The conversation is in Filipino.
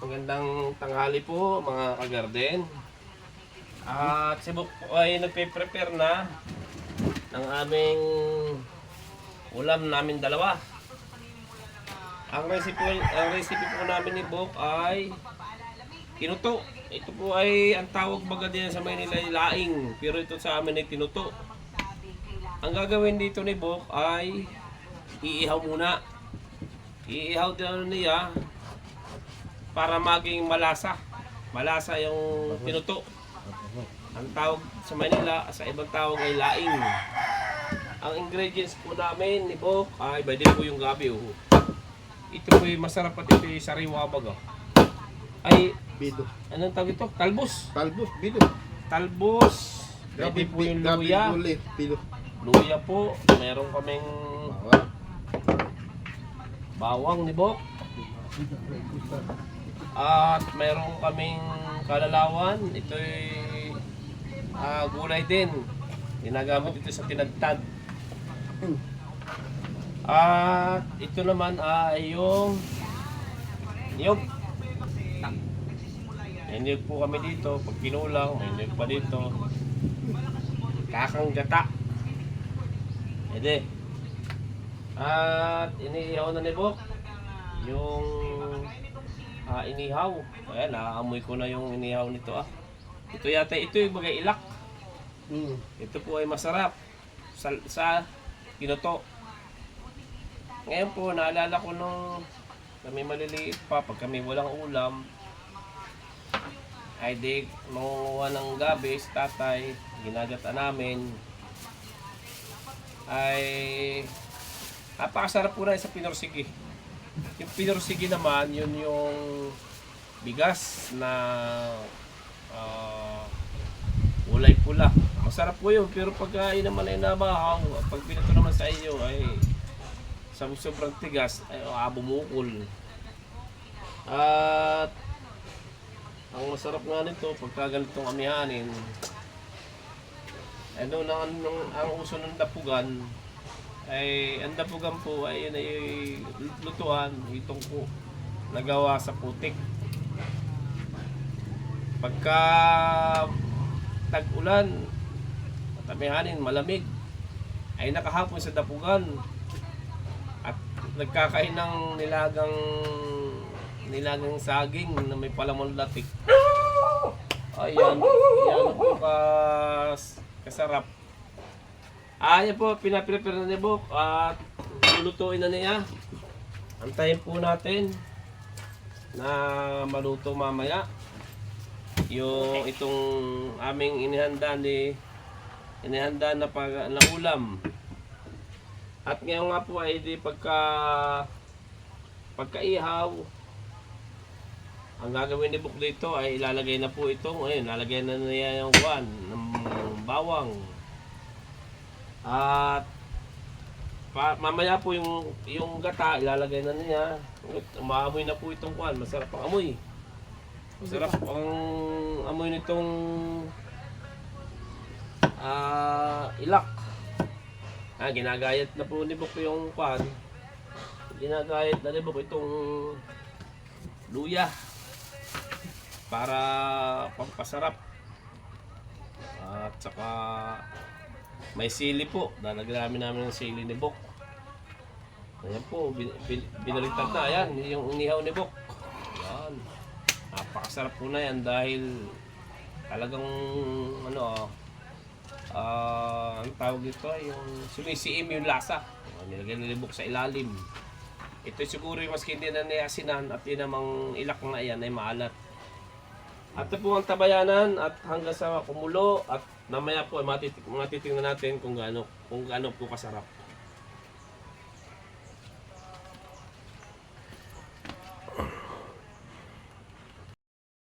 Magandang tanghali po mga kagarden. At si Bok po ay nagpe-prepare na ng aming ulam namin dalawa. Ang recipe po namin ni Bok ay tinuto. Ito po ay ang tawag baga din sa Maynila ay laing, pero ito sa amin ay tinuto. Ang gagawin dito ni Bok ay iihaw muna. Iihaw din niya para maging malasa. Malasa yung tinuto. Ang tawag sa Manila, sa ibang tawag ay laing. Ang ingredients po namin ni Bok ay pwede po yung gabi. Oh. Ito po yung masarap at ito yung sariwa baga. Ay, Bido. anong tawag ito? Talbos. Talbos, bido. Talbos. Pwede po yung luya. Bido. Luya po. Meron kaming bawang ni Bok. At meron kaming kalalawan. Ito'y gulay din. Ginagamit ito sa tinagtad. At ito naman ay yung niyog. May niyog po kami dito. Pag kinulang, may niyog pa dito. Kakang gata. Ede. At iniihaw na ni Bok yung inihaw. Ayan, naaamoy ko na yung inihaw nito ah. Ito yata, ito yung bagay ilak. Ito po ay masarap sa tinuto. Ngayon po, naalala ko nung kami maliliit pa, pag kami walang ulam, ay di mangunguha ng gabi sa tatay, ginagata namin, ay napakasarap po na sa pinorsigi. Yung pinorsigi naman, yun yung bigas na kulay pula. Masarap po yun, pero pagka yun naman ay nabahaw, pag pinito naman sa iyo ay sobrang tigas, ay bumukol. At ang masarap nga nito, pagka ganitong amihanin, ano ang uso ng dapugan, ay ang dapugan po ay yun ay lutuan, itong po nagawa sa putik. Pagka tag-ulan, matamihanin, malamig, ay nakahapon sa dapugan at nagkakain ng nilagang saging na may palamon latik. Ayan, yan po kasarap. Yan po, pinaprepare na ni Bok at lulutuin na niya. Antayin po natin na maluto mamaya yung itong aming inihanda na ulam. At ngayon nga po ay di pagkaihaw, ang gagawin ni Bok dito ay ilalagay na po itong, ayun, lalagay na niya yung ng bawang. At mamaya po yung gata ilalagay na niya. Umaamoy na po itong kuwan, masarap ang amoy. Masarap ang amoy nitong ilak. Ginagayat na po ni Bok yung kuwan. Ginagayat na ni Bok itong luya para pampasarap. At saka may sili po. Lalagyan namin ng sili ni Bok. Ayan po, binaliktad na. Ayan, yung inihaw ni Bok. Ayan. Napakasarap po na yan dahil talagang ang tawag dito ay yung sumisiim yung lasa. Nilagyan ni Bok sa ilalim. Ito siguro yung maski hindi na niasinan at yun namang ilak na yan ay maalat. At ito po ang tabayanan at hanggang sa kumulo at mamaya po ay matitingnan natin kung gaano po kasarap.